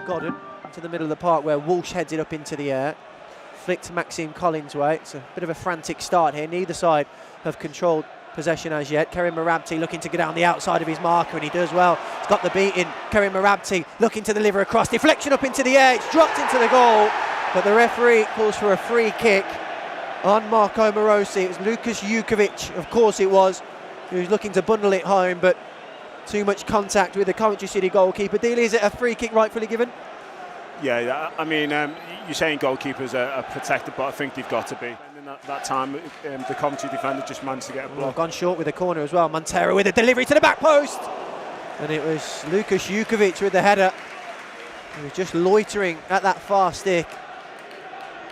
Godden into the middle of the park where Walsh heads it up into the air. Flicked Maxime Collins' way. It's a bit of a frantic start here. Neither side have controlled possession as yet. Kerim Marabti looking to get down the outside of his marker, and he does well. He's got the beat in. Kerim Marabti looking to deliver across. Deflection up into the air. It's dropped into the goal, but the referee calls for a free kick on Marko Morosi. It was Lukas Jukovic, of course it was, who was looking to bundle it home, but too much contact with the Coventry City goalkeeper. Dealey, is it a free kick rightfully given? Yeah, I mean, you're saying goalkeepers are protected, but I think they've got to be. And in that time, the Coventry defender just managed to get a block. Gone short with the corner as well. Montero with a delivery to the back post. And it was Lukas Jukovic with the header. He was just loitering at that far stick.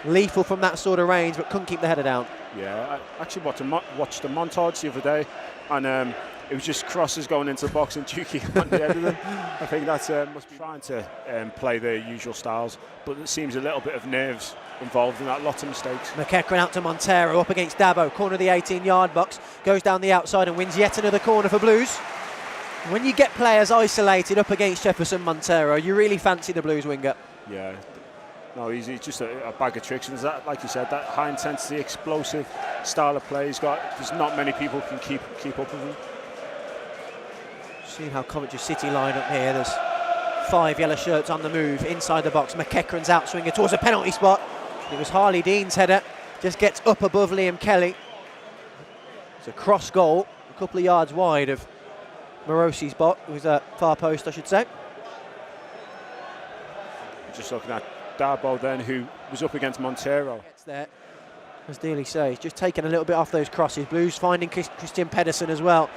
Lethal from that sort of range, but couldn't keep the header down. Yeah, I actually watched the montage the other day, and it was just crosses going into the box and Juki on the head of them. I think that's must be trying to play their usual styles, but it seems a little bit of nerves involved in that, lots of mistakes. McEachran out to Montero, up against Dabo, corner of the 18-yard box, goes down the outside and wins yet another corner for Blues. When you get players isolated up against Jefferson Montero, you really fancy the Blues winger. Yeah. No, he's just a bag of tricks, and that, like you said, that high intensity, explosive style of play he's got. There's not many people who can keep up with him. See how Coventry City line up here. There's 5 yellow shirts on the move inside the box. McEachran's outswinger towards a penalty spot. It was Harley Dean's header, just gets up above Liam Kelly. It's a cross goal, a couple of yards wide of Morosi's box. It was a far post, I should say. Just looking at Darboe then, who was up against Montero. Gets there, as Dealey says, just taking a little bit off those crosses. Blues finding Christian Pedersen as well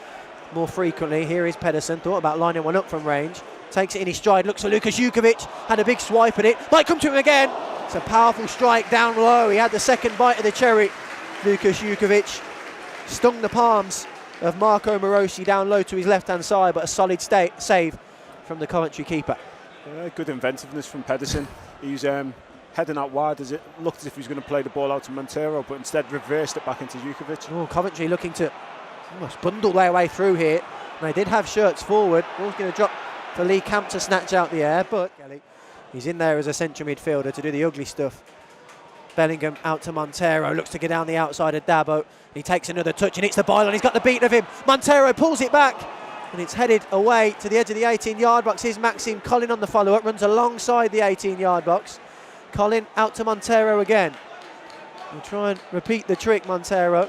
more frequently. Here is Pedersen, thought about lining one up from range. Takes it in his stride, looks at Lukas Jukovic, had a big swipe at it, might come to him again. It's a powerful strike down low. He had the second bite of the cherry. Lukas Jukovic stung the palms of Marko Morosi down low to his left-hand side, but a solid save from the Coventry keeper. Good inventiveness from Pedersen. He's heading out wide as it looked as if he was going to play the ball out to Montero, but instead reversed it back into Jukovic. Oh, Coventry looking to almost bundle their way through here. And they did have shirts forward. Ball's going to drop for Lee Camp to snatch out the air, but he's in there as a central midfielder to do the ugly stuff. Bellingham out to Montero, looks to get down the outside of Dabo. He takes another touch and hits the byline. He's got the beat of him. Montero pulls it back, and it's headed away to the edge of the 18-yard box. Here's Maxime Collin on the follow-up, runs alongside the 18-yard box. Collin out to Montero again. He'll try and repeat the trick, Montero.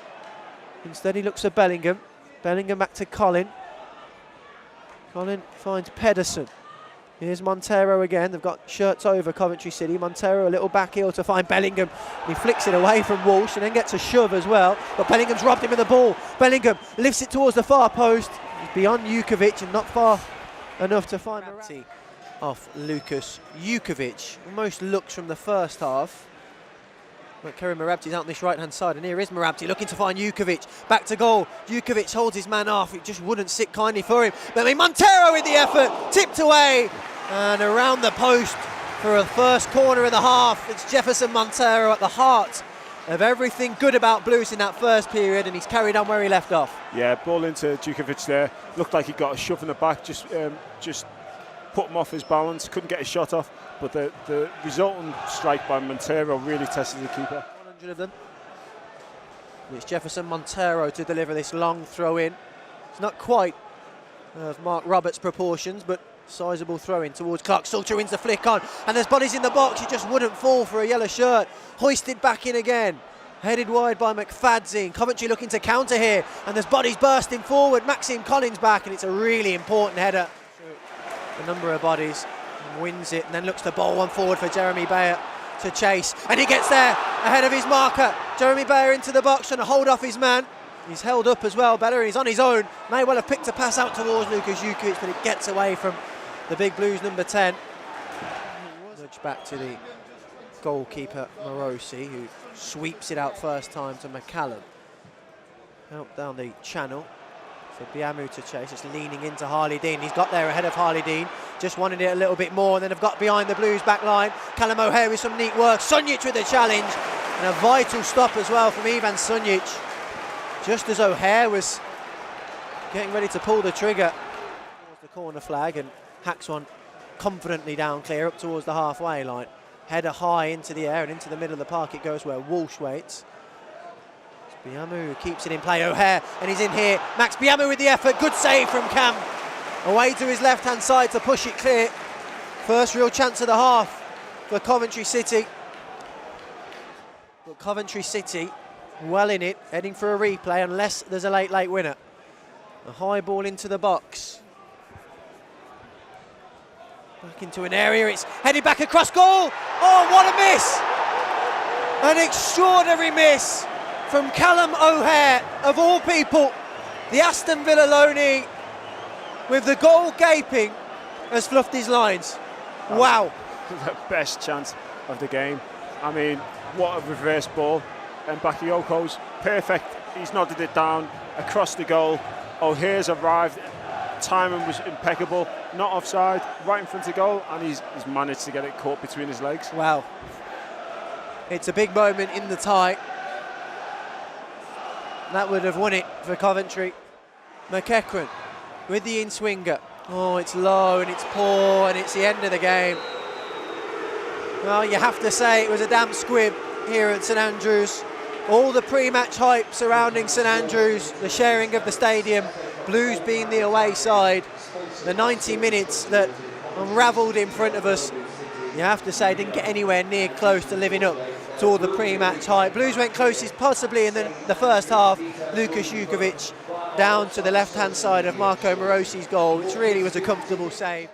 Instead he looks at Bellingham. Bellingham back to Collin. Collin finds Pedersen. Here's Montero again. They've got shirts over Coventry City. Montero a little back heel to find Bellingham. He flicks it away from Walsh and then gets a shove as well. But Bellingham's robbed him of the ball. Bellingham lifts it towards the far post. He's beyond Jukovic and not far enough to find Marabti. Off Lukas Jukovic. Almost looks from the first half. But Kerim Marabti's out on this right-hand side, and here is Marabti looking to find Jukovic. Back to goal. Jukovic holds his man off. It just wouldn't sit kindly for him. But I mean, Montero with the effort, tipped away and around the post for a first corner of the half. It's Jefferson Montero at the heart of everything good about Blues in that first period, and he's carried on where he left off. Yeah, ball into Jukovic there. Looked like he got a shove in the back, just put him off his balance. Couldn't get a shot off. But the resultant strike by Montero really tested the keeper. 100 of them. It's Jefferson Montero to deliver this long throw in. It's not quite of Mark Roberts' proportions, but sizable throw in towards Clark. Salter wins the flick on, and there's bodies in the box. He just wouldn't fall for a yellow shirt. Hoisted back in again. Headed wide by McFadzean. Coventry looking to counter here, and there's bodies bursting forward. Maxime Collins back, and it's a really important header. A number of bodies. Wins it and then looks to bowl one forward for Jeremy Bayer to chase, and he gets there ahead of his marker. Jeremy Bayer into the box trying to hold off his man. He's held up as well better, and he's on his own. May well have picked a pass out towards Lukas Jukovic, but it gets away from the big Blues number 10. Nudge back to the goalkeeper Morosi, who sweeps it out first time to McCallum. Help down the channel for Biamu to chase. It's leaning into Harley Dean. He's got there ahead of Harley Dean. Just wanted it a little bit more, and then have got behind the Blues back line. Callum O'Hare with some neat work. Sunjic with the challenge, and a vital stop as well from Ivan Sunjic. Just as O'Hare was getting ready to pull the trigger towards the corner flag and hacks one confidently down clear up towards the halfway line. Header high into the air and into the middle of the park it goes where Walsh waits. It's Biamu who keeps it in play. O'Hare, and he's in here. Max Biamu with the effort. Good save from Cam. Away to his left-hand side to push it clear. First real chance of the half for Coventry City. But Coventry City well in it, heading for a replay unless there's a late winner. A high ball into the box. Back into an area, it's headed back across goal. Oh, what a miss! An extraordinary miss from Callum O'Hare, of all people. The Aston Villa loanee, with the goal gaping, has fluffed his lines. Wow. The best chance of the game. I mean, what a reverse ball. And Bakayoko's perfect. He's nodded it down across the goal. O'Hare's arrived. Timing was impeccable. Not offside, right in front of goal, and he's managed to get it caught between his legs. Wow. It's a big moment in the tie. That would have won it for Coventry. McEachran with the in-swinger. Oh, it's low and it's poor and it's the end of the game. Well, you have to say it was a damp squib here at St Andrews. All the pre-match hype surrounding St Andrews, the sharing of the stadium, Blues being the away side, the 90 minutes that unravelled in front of us, you have to say didn't get anywhere near close to living up to all the pre-match hype. Blues went closest possibly in the first half. Lukas Jukovic down to the left-hand side of Marco Morosi's goal, which really was a comfortable save.